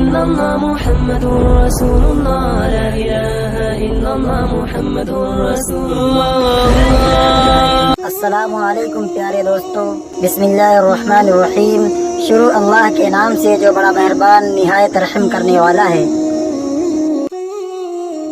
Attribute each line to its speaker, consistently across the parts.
Speaker 1: illallah Muhammadur Rasulullah, la ilaha illallah Muhammadur Rasulullah.
Speaker 2: السلام علیکم پیارے دوستو، بسم اللہ الرحمن الرحیم۔ شروع اللہ کے نام سے جو بڑا مہربان نہایت رحم کرنے والا ہے۔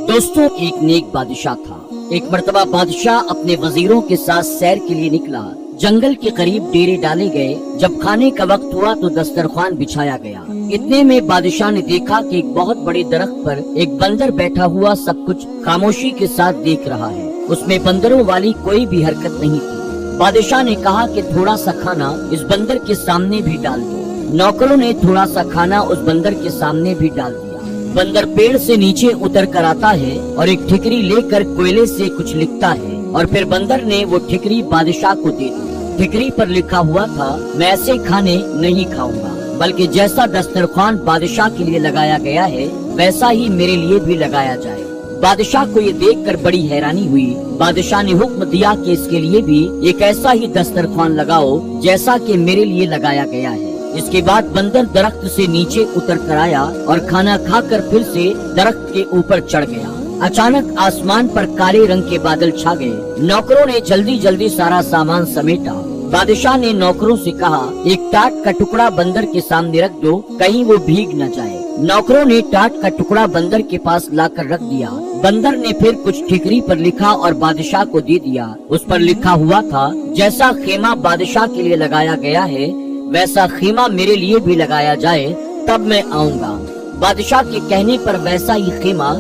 Speaker 3: دوستو، ایک نیک بادشاہ تھا۔ ایک مرتبہ بادشاہ اپنے وزیروں کے ساتھ سیر کے لیے نکلا۔ جنگل کے قریب ڈیرے ڈالے گئے۔ جب کھانے کا وقت ہوا تو دسترخوان بچھایا گیا۔ اتنے میں بادشاہ نے دیکھا کہ ایک بہت بڑے درخت پر ایک بندر بیٹھا ہوا سب کچھ خاموشی کے ساتھ دیکھ رہا ہے۔ اس میں بندروں والی کوئی بھی حرکت نہیں تھی۔ بادشاہ نے کہا کہ تھوڑا سا کھانا اس بندر کے سامنے بھی ڈال دو۔ نوکروں نے تھوڑا سا کھانا اس بندر کے سامنے بھی ڈال دیا۔ بندر پیڑ سے نیچے اتر کر آتا ہے اور ایک ٹھکری لے کر کوئلے سے کچھ لکھتا ہے، اور پھر بندر نے وہ ٹھکری بادشاہ کو دے دی۔ ٹھکری پر لکھا ہوا تھا، میں ایسے کھانے نہیں کھاؤں گا، بلکہ جیسا دسترخوان بادشاہ کے لیے لگایا گیا ہے ویسا ہی میرے لیے بھی لگایا جائے۔ بادشاہ کو یہ دیکھ کر بڑی حیرانی ہوئی۔ بادشاہ نے حکم دیا کہ اس کے لیے بھی ایک ایسا ہی دسترخوان لگاؤ جیسا کہ میرے لیے لگایا گیا ہے۔ اس کے بعد بندر درخت سے نیچے اتر کر آیا اور کھانا کھا کر پھر سے درخت کے اوپر چڑھ گیا۔ اچانک آسمان پر کالے رنگ کے بادل چھا گئے۔ نوکروں نے جلدی جلدی سارا سامان سمیٹا۔ بادشاہ نے نوکروں سے کہا، ایک ٹاٹ کا ٹکڑا بندر کے سامنے رکھ دو، کہیں وہ بھیگ نہ جائے۔ نوکروں نے ٹاٹ کا ٹکڑا بندر کے پاس لا کر رکھ دیا۔ بندر نے پھر کچھ ٹھکری پر لکھا اور بادشاہ کو دے دیا۔ اس پر لکھا ہوا تھا، جیسا خیمہ بادشاہ کے لیے لگایا گیا ہے ویسا خیمہ میرے لیے بھی لگایا جائے، تب میں آؤں گا۔ بادشاہ کے کہنے پر ویسا ہی خیمہ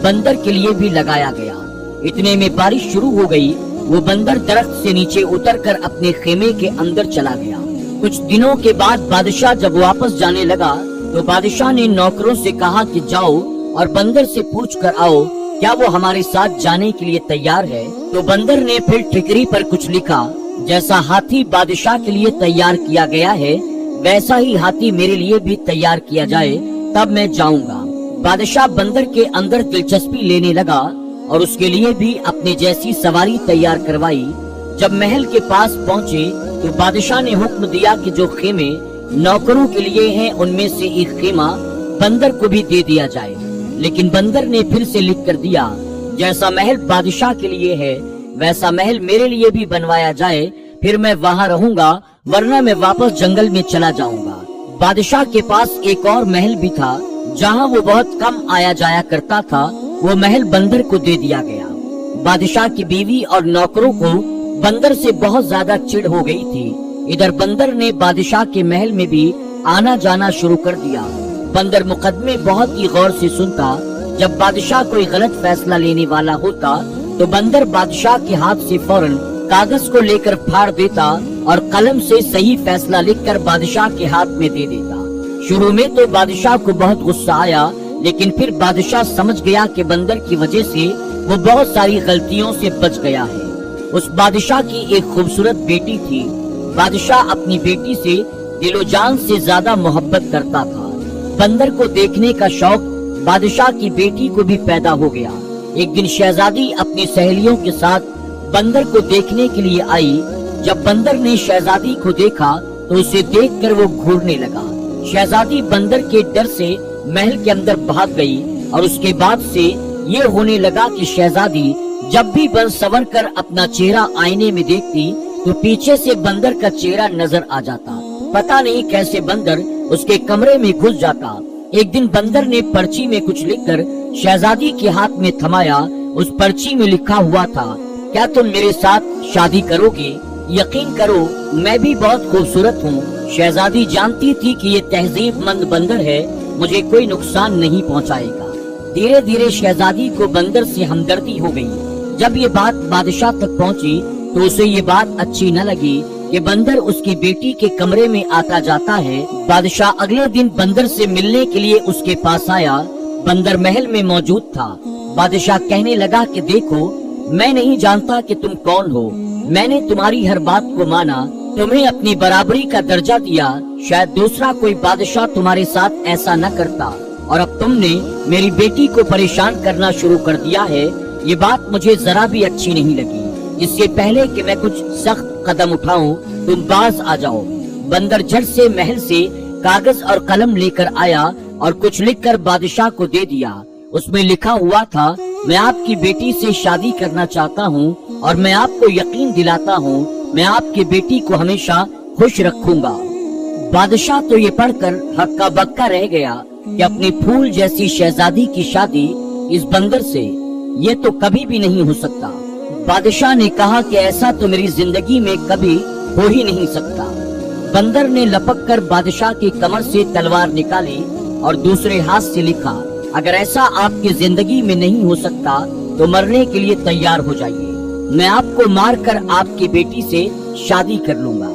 Speaker 3: بندر کے لیے بھی لگایا گیا۔ اتنے میں بارش شروع ہو گئی۔ وہ بندر درخت سے نیچے اتر کر اپنے خیمے کے اندر چلا گیا۔ کچھ دنوں کے بعد بادشاہ جب واپس جانے لگا تو بادشاہ نے نوکروں سے کہا کہ جاؤ اور بندر سے پوچھ کر آؤ کیا وہ ہمارے ساتھ جانے کے لیے تیار ہے۔ تو بندر نے پھر ٹھکری پر کچھ لکھا، جیسا ہاتھی بادشاہ کے لیے تیار کیا گیا ہے ویسا ہی ہاتھی میرے لیے بھی تیار کیا جائے، تب میں جاؤں گا۔ بادشاہ بندر کے اندر دلچسپی لینے لگا اور اس کے لیے بھی اپنے جیسی سواری تیار کروائی۔ جب محل کے پاس پہنچے تو بادشاہ نے حکم دیا کہ جو خیمے نوکروں کے لیے ہیں ان میں سے ایک خیمہ بندر کو بھی دے دیا جائے۔ لیکن بندر نے پھر سے لکھ کر دیا، جیسا محل بادشاہ کے لیے ہے ویسا محل میرے لیے بھی بنوایا جائے، پھر میں وہاں رہوں گا، ورنہ میں واپس جنگل میں چلا جاؤں گا۔ بادشاہ کے پاس ایک اور محل بھی تھا جہاں وہ بہت کم آیا جایا کرتا تھا، وہ محل بندر کو دے دیا گیا۔ بادشاہ کی بیوی اور نوکروں کو بندر سے بہت زیادہ چڑ ہو گئی تھی۔ ادھر بندر نے بادشاہ کے محل میں بھی آنا جانا شروع کر دیا۔ بندر مقدمے بہت ہی غور سے سنتا۔ جب بادشاہ کوئی غلط فیصلہ لینے والا ہوتا تو بندر بادشاہ کے ہاتھ سے فوراً کاغذ کو لے کر پھاڑ دیتا اور قلم سے صحیح فیصلہ لکھ کر بادشاہ کے ہاتھ میں دے دیتا۔ شروع میں تو بادشاہ کو بہت غصہ آیا، لیکن پھر بادشاہ سمجھ گیا کہ بندر کی وجہ سے وہ بہت ساری غلطیوں سے بچ گیا ہے۔ اس بادشاہ کی ایک خوبصورت بیٹی تھی۔ بادشاہ اپنی بیٹی سے دل و جان سے زیادہ محبت کرتا تھا۔ بندر کو دیکھنے کا شوق بادشاہ کی بیٹی کو بھی پیدا ہو گیا۔ ایک دن شہزادی اپنی سہیلیوں کے ساتھ بندر کو دیکھنے کے لیے آئی۔ جب بندر نے شہزادی کو دیکھا تو اسے دیکھ کر وہ گھورنے لگا۔ شہزادی بندر کے ڈر سے محل کے اندر بھاگ گئی، اور اس کے بعد سے یہ ہونے لگا کہ شہزادی جب بھی بن سور کر اپنا چہرہ آئینے میں دیکھتی تو پیچھے سے بندر کا چہرہ نظر آ جاتا۔ پتہ نہیں کیسے بندر اس کے کمرے میں گھس جاتا۔ ایک دن بندر نے پرچی میں کچھ لکھ کر شہزادی کے ہاتھ میں تھمایا۔ اس پرچی میں لکھا ہوا تھا، کیا تم میرے ساتھ شادی کرو گے؟ یقین کرو میں بھی بہت خوبصورت ہوں۔ شہزادی جانتی تھی کہ یہ تہذیب مند بندر ہے، مجھے کوئی نقصان نہیں پہنچائے گا۔ دھیرے دھیرے شہزادی کو بندر سے ہمدردی ہو گئی۔ جب یہ بات بادشاہ تک پہنچی تو اسے یہ بات اچھی نہ لگی کہ بندر اس کی بیٹی کے کمرے میں آتا جاتا ہے۔ بادشاہ اگلے دن بندر سے ملنے کے لیے اس کے پاس آیا۔ بندر محل میں موجود تھا۔ بادشاہ کہنے لگا کہ دیکھو، میں نہیں جانتا کہ تم کون ہو، میں نے تمہاری ہر بات کو مانا، تمہیں اپنی برابری کا درجہ دیا، شاید دوسرا کوئی بادشاہ تمہارے ساتھ ایسا نہ کرتا، اور اب تم نے میری بیٹی کو پریشان کرنا شروع کر دیا ہے۔ یہ بات مجھے ذرا بھی اچھی نہیں لگی۔ اس سے پہلے کہ میں کچھ سخت قدم اٹھاؤں تم باز آ جاؤ۔ بندر جھٹ سے محل سے कागज और कलम लेकर आया और कुछ लिखकर बादशाह को दे दिया। उसमें लिखा हुआ था, मैं आपकी बेटी से शादी करना चाहता हूँ और मैं आपको यकीन दिलाता हूँ मैं आपकी बेटी को हमेशा खुश रखूंगा। बादशाह तो ये पढ़कर हक्का बक्का रह गया कि अपनी फूल जैसी शहजादी की शादी इस बंदर से ये तो कभी भी नहीं हो सकता। बादशाह ने कहा कि ऐसा तो मेरी जिंदगी में कभी हो ही नहीं सकता। बंदर ने लपक कर बादशाह की कमर से तलवार निकाली और दूसरे हाथ से लिखा, अगर ऐसा आपकी जिंदगी में नहीं हो सकता तो मरने के लिए तैयार हो जाइए। मैं आपको मार कर आपकी बेटी से शादी कर लूंगा।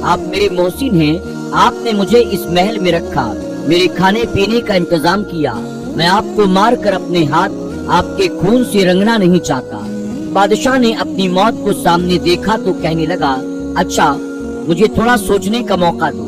Speaker 3: आप मेरे मोहसिन हैं, आपने मुझे इस महल में रखा, मेरे खाने पीने का इंतजाम किया। मैं आपको मार कर अपने हाथ आपके खून से रंगना नहीं चाहता। बादशाह ने अपनी मौत को सामने देखा तो कहने लगा, अच्छा मुझे थोड़ा सोचने का मौका दो।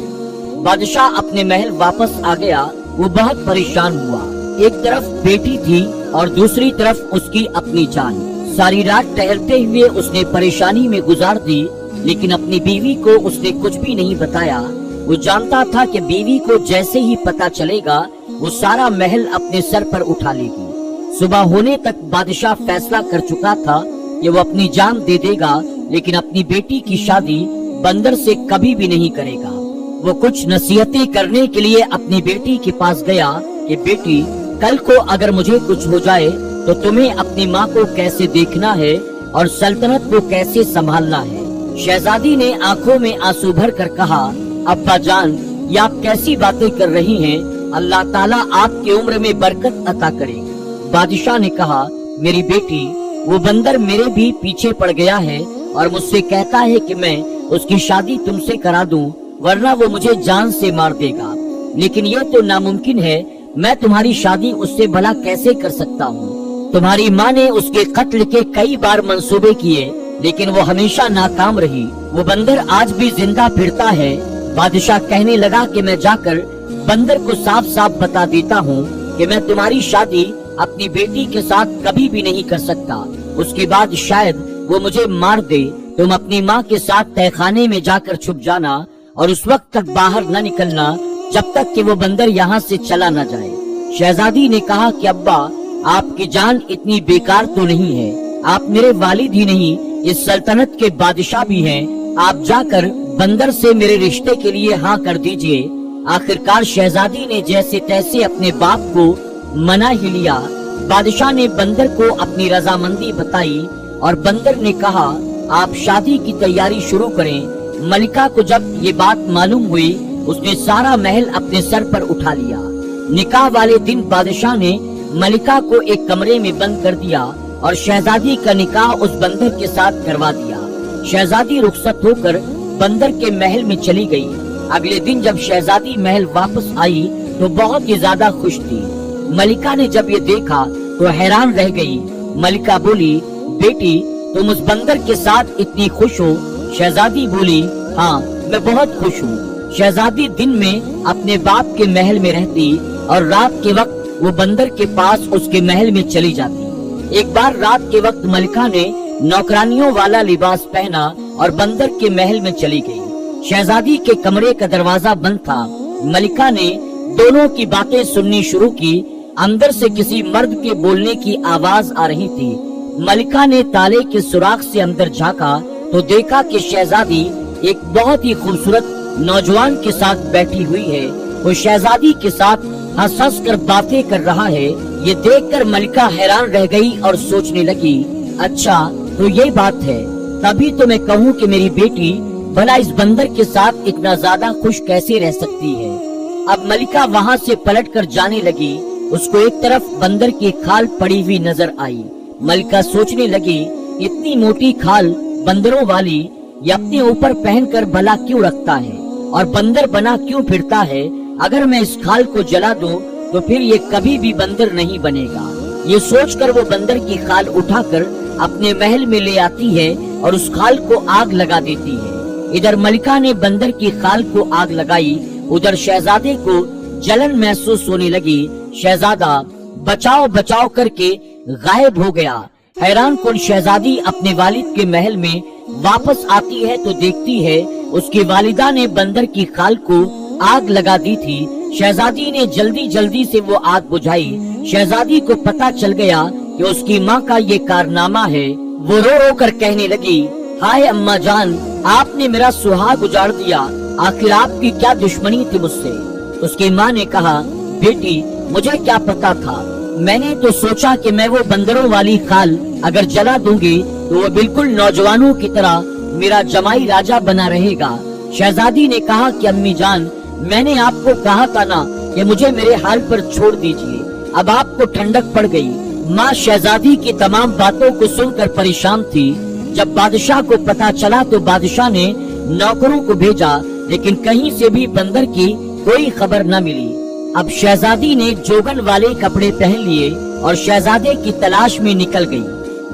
Speaker 3: बादशाह अपने महल वापस आ गया। वो बहुत परेशान हुआ। एक तरफ बेटी थी और दूसरी तरफ उसकी अपनी जान। सारी रात टहलते हुए उसने परेशानी में गुजार दी, लेकिन अपनी बीवी को उसने कुछ भी नहीं बताया। वो जानता था कि बीवी को जैसे ही पता चलेगा वो सारा महल अपने सर पर उठा लेगी। सुबह होने तक बादशाह फैसला कर चुका था कि वो अपनी जान दे देगा, लेकिन अपनी बेटी की शादी बंदर से कभी भी नहीं करेगा। वो कुछ नसीहतें करने के लिए अपनी बेटी के पास गया कि बेटी, कल को अगर मुझे कुछ हो जाए तो तुम्हें अपनी माँ को कैसे देखना है और सल्तनत को कैसे संभालना है। शहजादी ने आंखों में आंसू भर कर कहा, अब्बा जान, ये आप कैसी बातें कर रही हैं? अल्लाह ताला आपकी उम्र में बरकत अता करे। बादशाह ने कहा, मेरी बेटी, वो बंदर मेरे भी पीछे पड़ गया है और मुझसे कहता है कि मैं उसकी शादी तुमसे करा दूं, वरना वो मुझे जान से मार देगा। लेकिन ये तो नामुमकिन है, मैं तुम्हारी शादी उससे भला कैसे कर सकता हूँ? तुम्हारी माँ ने उसके कत्ल के कई बार मंसूबे किए, लेकिन वो हमेशा नाकाम रही। वो बंदर आज भी जिंदा फिरता है। बादशाह कहने लगा कि मैं जाकर बंदर को साफ साफ बता देता हूँ कि मैं तुम्हारी शादी अपनी बेटी के साथ कभी भी नहीं कर सकता। उसके बाद शायद वो मुझे मार दे। तुम अपनी माँ के साथ तहखाने में जाकर छुप जाना और उस वक्त तक बाहर न निकलना जब तक कि वो बंदर यहाँ से चला न जाए। शहजादी ने कहा कि अब्बा, आपकी जान इतनी बेकार तो नहीं है। आप मेरे वालिद ही नहीं, इस सल्तनत के बादशाह भी हैं। आप जाकर बंदर से मेरे रिश्ते के लिए हाँ कर दीजिए। आखिरकार शहजादी ने जैसे तैसे अपने बाप को मना ही लिया। बादशाह ने बंदर को अपनी रजामंदी बताई और बंदर ने कहा, आप शादी की तैयारी शुरू करें। मलिका को जब ये बात मालूम हुई, उसने सारा महल अपने सर पर उठा लिया। निकाह वाले दिन बादशाह ने मलिका को एक कमरे में बंद कर दिया और शहजादी का निकाह उस बंदर के साथ करवा दिया। शहजादी रुखसत होकर बंदर के महल में चली गई। अगले दिन जब शहजादी महल वापस आई तो बहुत ही ज्यादा खुश थी। मलिका ने जब ये देखा तो हैरान रह गई। मलिका बोली, बेटी, तुम उस बंदर के साथ इतनी खुश हो? शहजादी बोली, हाँ, मैं बहुत खुश हूँ। शहजादी दिन में अपने बाप के महल में रहती और रात के वक्त वो बंदर के पास उसके महल में चली जाती। एक बार रात के वक्त मलिका ने नौकरानियों वाला लिबास पहना और बंदर के महल में चली गई। शहजादी के कमरे का दरवाजा बंद था। मलिका ने दोनों की बातें सुननी शुरू की। अंदर से किसी मर्द के बोलने की आवाज आ रही थी। मलिका ने ताले के सुराख से अंदर झांका तो देखा कि शहजादी एक बहुत ही खूबसूरत नौजवान के साथ बैठी हुई है। वो शहजादी के साथ हंस हंस कर बातें कर रहा है। ये देखकर मलिका हैरान रह गई और सोचने लगी, अच्छा तो ये बात है, तभी तो मैं कहूँ कि मेरी बेटी भला इस बंदर के साथ इतना ज्यादा खुश कैसे रह सकती है। अब मलिका वहाँ से पलट कर जाने लगी। उसको एक तरफ बंदर की खाल पड़ी हुई नजर आई। मलिका सोचने लगी, इतनी मोटी खाल बंदरों वाली ये अपने ऊपर पहनकर भला क्यों रखता है और बंदर बना क्यों फिरता है? अगर मैं इस खाल को जला दूं तो फिर ये कभी भी बंदर नहीं बनेगा। ये सोचकर वो बंदर की खाल उठाकर अपने महल में ले आती है और उस खाल को आग लगा देती है। इधर मलिका ने बंदर की खाल को आग लगाई, उधर शहजादे को जलन महसूस होने लगी। शहजादा बचाओ बचाओ करके गायब हो गया। हैरान कुन शहजादी अपने वालिद के महल में वापस आती है तो देखती है उसकी वालिदा ने बंदर की खाल को आग लगा दी थी। शहजादी ने जल्दी जल्दी से वो आग बुझाई। शहजादी को पता चल गया कि उसकी माँ का ये कारनामा है। वो रो रो कर कहने लगी, हाय अम्मा जान, आपने मेरा सुहाग उजाड़ दिया। आखिर आपकी क्या दुश्मनी थी मुझसे? उसकी माँ ने कहा, बेटी मुझे क्या पता था, मैंने तो सोचा कि मैं वो बंदरों वाली खाल अगर जला दूंगी तो वो बिल्कुल नौजवानों की तरह मेरा जमाई राजा बना रहेगा। शहजादी ने कहा कि अम्मी जान, मैंने आपको कहा था ना कि मुझे मेरे हाल पर छोड़ दीजिए, अब आपको ठंडक पड़ गई। माँ शहजादी की तमाम बातों को सुनकर परेशान थी। जब बादशाह को पता चला तो बादशाह ने नौकरों को भेजा, लेकिन कहीं से भी बंदर की कोई खबर न मिली। अब शहजादी ने जोगन वाले कपड़े पहन लिए और शहजादे की तलाश में निकल गई।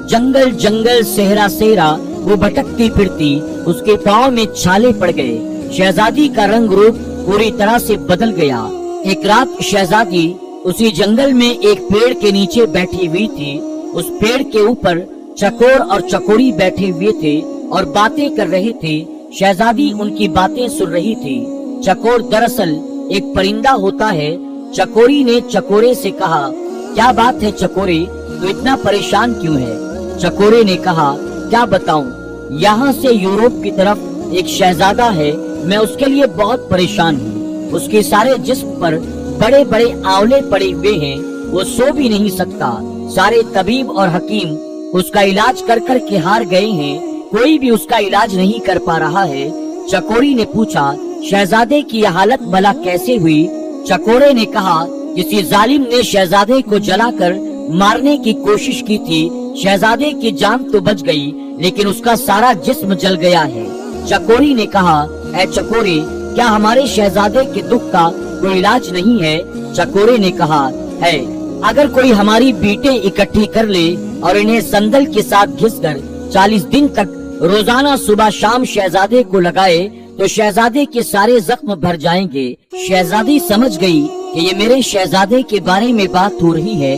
Speaker 3: जंगल जंगल सेहरा सेहरा वो भटकती फिरती, उसके पाँव में छाले पड़ गए। शहजादी का रंग रूप पूरी तरह से बदल गया। एक रात शहजादी उसी जंगल में एक पेड़ के नीचे बैठी हुई थी। उस पेड़ के ऊपर चकोर और चकोरी बैठे हुए थे और बातें कर रहे थे। शहजादी उनकी बातें सुन रही थी। चकोर दरअसल एक परिंदा होता है। चकोरी ने चकोरे से कहा, क्या बात है चकोरे, तो इतना परेशान क्यों है? चकोरे ने कहा, क्या बताऊं, यहाँ से यूरोप की तरफ एक शहजादा है, मैं उसके लिए बहुत परेशान हूँ। उसके सारे जिस्म पर बड़े बड़े आंवले पड़े हुए हैं, वो सो भी नहीं सकता। सारे तबीब और हकीम उसका इलाज कर कर के हार गए हैं, कोई भी उसका इलाज नहीं कर पा रहा है। चकोरी ने पूछा, शहजादे की यह हालत भला कैसे हुई? चकोरे ने कहा, किसी जालिम ने शहजादे को जलाकर मारने की कोशिश की थी। शहजादे की जान तो बच गई, लेकिन उसका सारा जिस्म जल गया है। चकोरी ने कहा, ऐ चकोरे, क्या हमारे शहजादे के दुख का कोई इलाज नहीं है? चकोरे ने कहा, है। अगर कोई हमारी बीटें इकट्ठी कर ले और इन्हें संदल के साथ घिसकर 40 दिन तक रोजाना सुबह शाम शहजादे को लगाए तो शहजादे के सारे जख्म भर जाएंगे। शहजादी समझ गई कि ये मेरे शहजादे के बारे में बात हो रही है।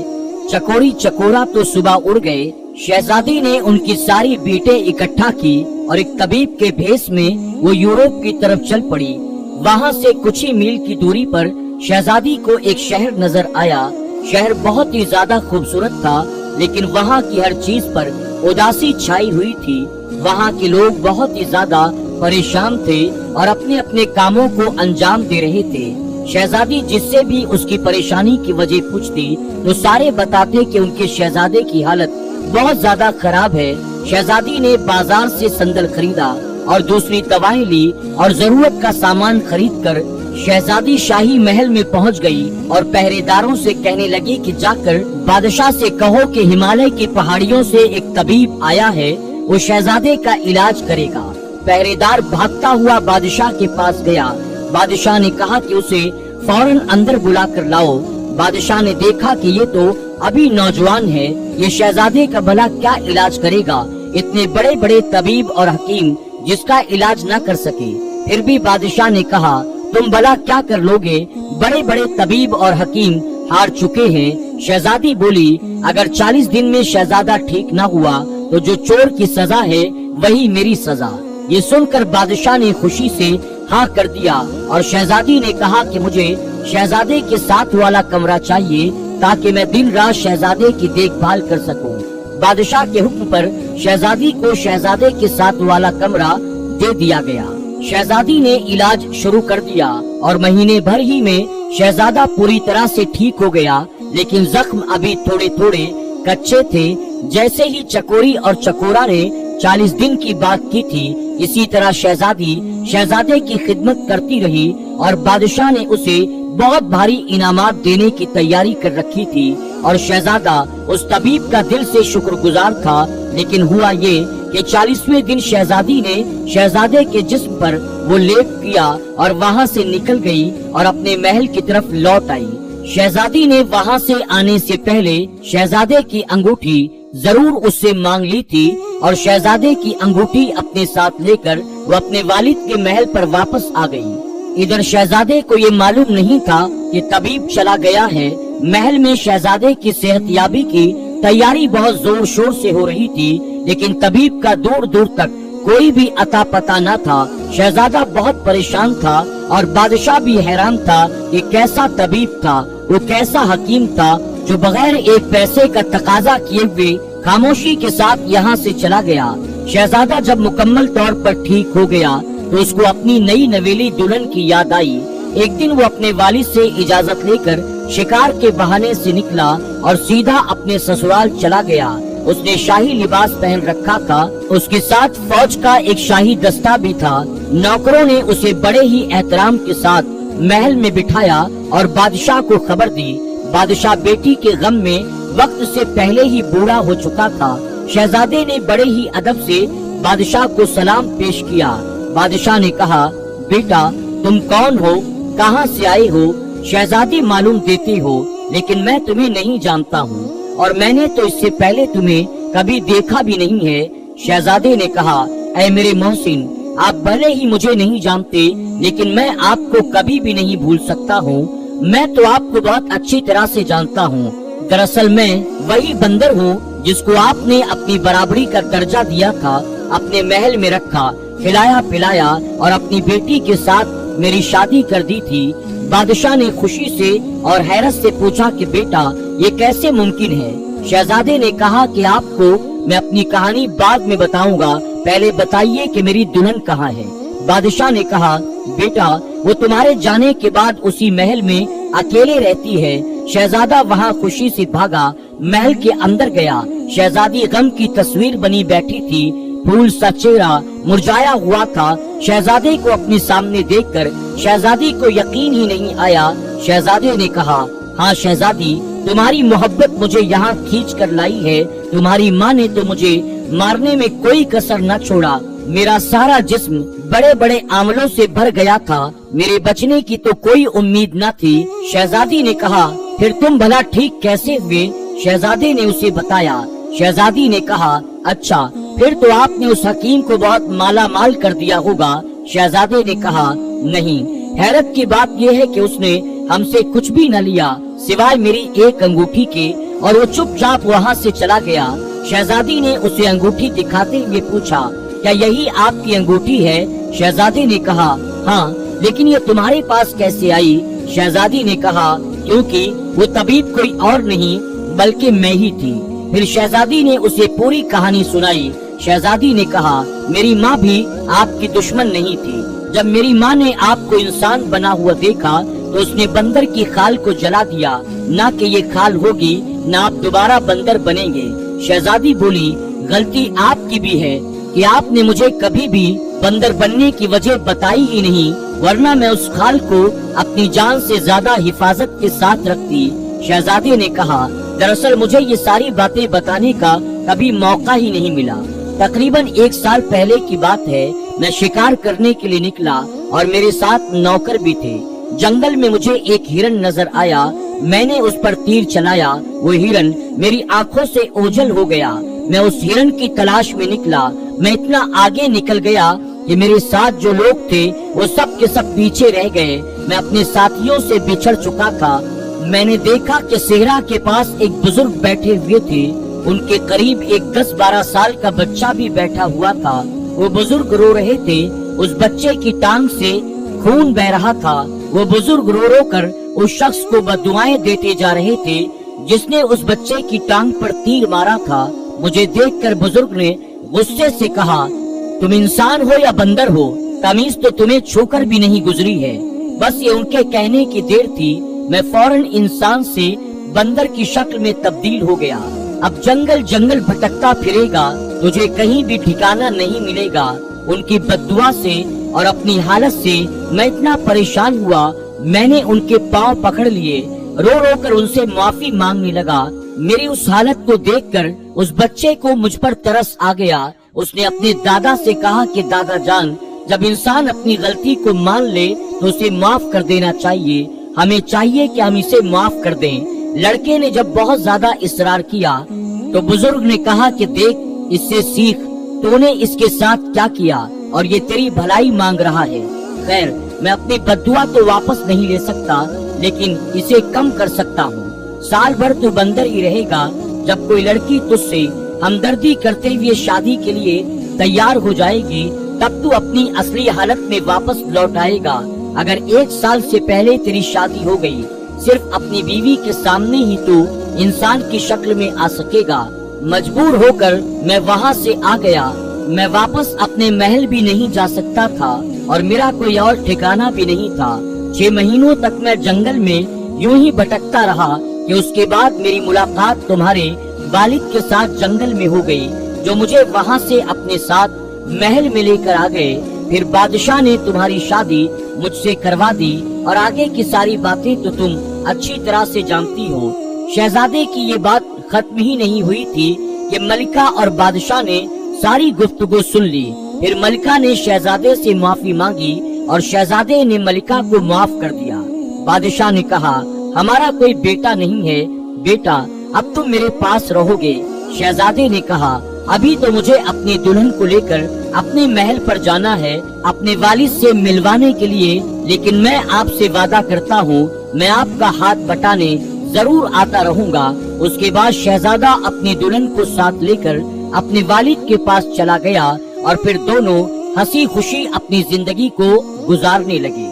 Speaker 3: चकोरी चकोरा तो सुबह उड़ गए। शहजादी ने उनकी सारी बीटें इकट्ठा की और एक तबीब के भेष में वो यूरोप की तरफ चल पड़ी। वहाँ से कुछ ही मील की दूरी पर शहजादी को एक शहर नजर आया। शहर बहुत ही ज्यादा खूबसूरत था, लेकिन वहाँ की हर चीज पर उदासी छाई हुई थी। वहाँ के लोग बहुत ही ज्यादा परेशान थे और अपने अपने कामों को अंजाम दे रहे थे। शहजादी जिससे भी उसकी परेशानी की वजह पूछती तो सारे बताते कि उनके शहजादे की हालत बहुत ज्यादा खराब है। शहजादी ने बाजार से संदल खरीदा और दूसरी दवाएं ली और जरूरत का सामान खरीद कर शहजादी शाही महल में पहुंच गई और पहरेदारों से कहने लगी कि जाकर बादशाह से कहो कि हिमालय की पहाड़ियों से एक तबीब आया है, वो शहजादे का इलाज करेगा। पहरेदार भागता हुआ बादशाह के पास गया। बादशाह ने कहा कि उसे फौरन अंदर बुला कर लाओ। बादशाह ने देखा कि ये तो अभी नौजवान है, ये शहजादे का भला क्या इलाज करेगा? इतने बड़े बड़े तबीब और हकीम जिसका इलाज न कर सके। फिर भी बादशाह ने कहा, तुम भला क्या कर लोगे? बड़े बड़े तबीब और हकीम हार चुके हैं। शहजादी बोली, अगर 40 दिन में शहजादा ठीक न हुआ तो जो चोर की सजा है वही मेरी सजा। ये सुनकर बादशाह ने खुशी से हाँ कर दिया और शहजादी ने कहा कि मुझे शहजादे के साथ वाला कमरा चाहिए ताकि मैं दिन रात शहजादे की देखभाल कर सकूं। बादशाह के हुक्म पर शहजादी को शहजादे के साथ वाला कमरा दे दिया गया। शहजादी ने इलाज शुरू कर दिया और महीने भर ही में शहजादा पूरी तरह से ठीक हो गया, लेकिन जख्म अभी थोड़े थोड़े कच्चे थे। जैसे ही चकोरी और चकोरा ने 40 दिन की बात की थी, इसी तरह शहजादी शहजादे की खिदमत करती रही और बादशाह ने उसे बहुत भारी इनामात देने की तैयारी कर रखी थी और शहजादा उस तबीब का दिल से शुक्रगुजार था। लेकिन हुआ ये कि 40वें दिन शहजादी ने शहजादे के जिस्म पर वो लेप किया और वहाँ से निकल गई और अपने महल की तरफ लौट आई। शहजादी ने वहाँ से आने से पहले शहजादे की अंगूठी जरूर उससे मांग ली थी और शहजादे की अंगूठी अपने साथ लेकर वो अपने वालिद के महल पर वापस आ गई। इधर शहजादे को ये मालूम नहीं था कि तबीब चला गया है। महल में शहजादे की सेहतयाबी की तैयारी बहुत जोर शोर से हो रही थी, लेकिन तबीब का दूर दूर तक कोई भी अता पता न था। शहजादा बहुत परेशान था और बादशाह भी हैरान था कि कैसा तबीब था, वो कैसा हकीम था जो बगैर एक पैसे का तकाजा किए हुए खामोशी के साथ यहाँ से चला गया। शहजादा जब मुकम्मल तौर पर ठीक हो गया तो उसको अपनी नई नवेली दुल्हन की याद आई। एक दिन वो अपने वालिद से इजाजत लेकर शिकार के बहाने से निकला और सीधा अपने ससुराल चला गया। उसने शाही लिबास पहन रखा था, उसके साथ फौज का एक शाही दस्ता भी था। नौकरों ने उसे बड़े ही एहतराम के साथ महल में बिठाया और बादशाह को खबर दी। बादशाह बेटी के गम में वक्त से पहले ही बूढ़ा हो चुका था। शहजादे ने बड़े ही अदब से बादशाह को सलाम पेश किया। बादशाह ने कहा, बेटा तुम कौन हो, कहाँ से आए हो? शहजादी मालूम देती हो, लेकिन मैं तुम्हें नहीं जानता हूँ और मैंने तो इससे पहले तुम्हें कभी देखा भी नहीं है। शहजादे ने कहा, ऐ मेरे मोहसिन, आप भले ही मुझे नहीं जानते, लेकिन मैं आपको कभी भी नहीं भूल सकता हूँ। मैं तो आपको बहुत अच्छी तरह से जानता हूँ। दरअसल मैं वही बंदर हूँ जिसको आपने अपनी बराबरी का दर्जा दिया था, अपने महल में रखा, खिलाया पिलाया और अपनी बेटी के साथ मेरी शादी कर दी थी। बादशाह ने खुशी से और हैरत से पूछा कि बेटा ये कैसे मुमकिन है? शहजादे ने कहा कि आपको मैं अपनी कहानी बाद में बताऊंगा, पहले बताइए कि मेरी दुल्हन कहाँ है? बादशाह ने कहा, बेटा वो तुम्हारे जाने के बाद उसी महल में अकेले रहती है। शहजादा वहाँ खुशी से भागा, महल के अंदर गया। शहजादी गम की तस्वीर बनी बैठी थी, फूल सा चेहरा मुरझाया हुआ था। शहजादे को अपने सामने देखकर शहजादी को यकीन ही नहीं आया। शहजादे ने कहा, हाँ शहजादी, तुम्हारी मोहब्बत मुझे यहाँ खींच कर लाई है। तुम्हारी माँ ने तो मुझे मारने में कोई कसर न छोड़ा। मेरा सारा जिस्म बड़े बड़े आंवलों से भर गया था, मेरे बचने की तो कोई उम्मीद न थी। शहजादी ने कहा, फिर तुम भला ठीक कैसे हुए? शहजादे ने उसे बताया। शहजादी ने कहा, अच्छा फिर तो आपने उस हकीम को बहुत माला माल कर दिया होगा। शहजादे ने कहा, नहीं, हैरत की बात यह है कि उसने हमसे कुछ भी न लिया सिवाय मेरी एक अंगूठी के, और वो चुपचाप वहाँ से चला गया। शहजादी ने उसे अंगूठी दिखाते हुए पूछा, क्या यही आपकी अंगूठी है? शहजादे ने कहा, हाँ, लेकिन ये तुम्हारे पास कैसे आई? शहजादी ने कहा, क्योंकि वो तबीब कोई और नहीं बल्कि मैं ही थी। फिर शहजादी ने उसे पूरी कहानी सुनाई। शहजादी ने कहा, मेरी माँ भी आपकी दुश्मन नहीं थी। जब मेरी माँ ने आपको इंसान बना हुआ देखा तो उसने बंदर की खाल को जला दिया। ना कि ये खाल होगी, ना आप दोबारा बंदर बनेंगे। शहजादी बोली, गलती आपकी भी है कि आपने मुझे कभी भी बंदर बनने की वजह बताई ही नहीं, वरना मैं उस खाल को अपनी जान से ज्यादा हिफाजत के साथ रखती। शहजादे ने कहा, दरअसल मुझे ये सारी बातें बताने का कभी मौका ही नहीं मिला। तकरीबन 1 साल पहले की बात है, मैं शिकार करने के लिए निकला और मेरे साथ नौकर भी थे। जंगल में मुझे एक हिरन नजर आया, मैंने उस पर तीर चलाया। वो हिरन मेरी आंखों से ओझल हो गया। मैं उस हिरन की तलाश में निकला। मैं इतना आगे निकल गया कि मेरे साथ जो लोग थे वो सब के सब पीछे रह गए। मैं अपने साथियों से बिछड़ चुका था। मैंने देखा कि सेहरा के पास एक बुजुर्ग बैठे हुए थे, उनके करीब एक 10-12 साल का बच्चा भी बैठा हुआ था। वो बुजुर्ग रो रहे थे, उस बच्चे की टांग से खून बह रहा था। वो बुजुर्ग रो रो कर उस शख्स को बद्दुआएं देते जा रहे थे जिसने उस बच्चे की टांग पर तीर मारा था। मुझे देखकर बुजुर्ग ने गुस्से से कहा, तुम इंसान हो या बंदर हो, तमीज तो तुम्हें छूकर भी नहीं गुजरी है। बस ये उनके कहने की देर थी, मैं फौरन इंसान से बंदर की शक्ल में तब्दील हो गया। अब जंगल जंगल भटकता फिरेगा, तुझे कहीं भी ठिकाना नहीं मिलेगा। उनकी बद्दुआ से और अपनी हालत से मैं इतना परेशान हुआ, मैंने उनके पांव पकड़ लिए, रो रो कर उनसे माफी मांगने लगा। मेरी उस हालत को देखकर उस बच्चे को मुझ पर तरस आ गया। उसने अपने दादा से कहा कि दादा जान, जब इंसान अपनी गलती को मान ले तो उसे माफ कर देना चाहिए। हमें चाहिए कि हम इसे माफ कर दें। लड़के ने जब बहुत ज्यादा इसरार किया तो बुजुर्ग ने कहा कि देख, इससे सीख, तूने इसके साथ क्या किया और ये तेरी भलाई मांग रहा है। खैर, मैं अपनी बद्दुआ तो वापस नहीं ले सकता, लेकिन इसे कम कर सकता हूँ। साल भर तू बंदर ही रहेगा। जब कोई लड़की तुझसे हमदर्दी करते हुए शादी के लिए तैयार हो जाएगी तब तू अपनी असली हालत में वापस लौट आएगा। अगर 1 साल से पहले तेरी शादी हो गई, सिर्फ अपनी बीवी के सामने ही तू इंसान की शक्ल में आ सकेगा। मजबूर होकर मैं वहाँ से आ गया। मैं वापस अपने महल भी नहीं जा सकता था और मेरा कोई और ठिकाना भी नहीं था। 6 महीनों तक मैं जंगल में यूं ही भटकता रहा कि उसके बाद मेरी मुलाकात तुम्हारे वालिद के साथ जंगल में हो गई, जो मुझे वहाँ से अपने साथ महल में लेकर आ गए। फिर बादशाह ने तुम्हारी शादी मुझसे करवा दी और आगे की सारी बातें तो तुम अच्छी तरह से जानती हो। शहजादे की ये बात खत्म ही नहीं हुई थी कि मलिका और बादशाह ने सारी गुफ्तगू सुन ली। फिर मलिका ने शहजादे से माफी मांगी और शहजादे ने मलिका को माफ कर दिया। बादशाह ने कहा, हमारा कोई बेटा नहीं है, बेटा अब तुम मेरे पास रहोगे। शहजादे ने कहा, अभी तो मुझे अपनी दुल्हन को लेकर अपने महल पर जाना है, अपने वालिद से मिलवाने के लिए, लेकिन मैं आपसे वादा करता हूँ मैं आपका हाथ बटाने जरूर आता रहूंगा। उसके बाद शहजादा अपनी दुल्हन को साथ लेकर अपने वालिद के पास चला गया और फिर दोनों हंसी खुशी अपनी जिंदगी को गुजारने लगे।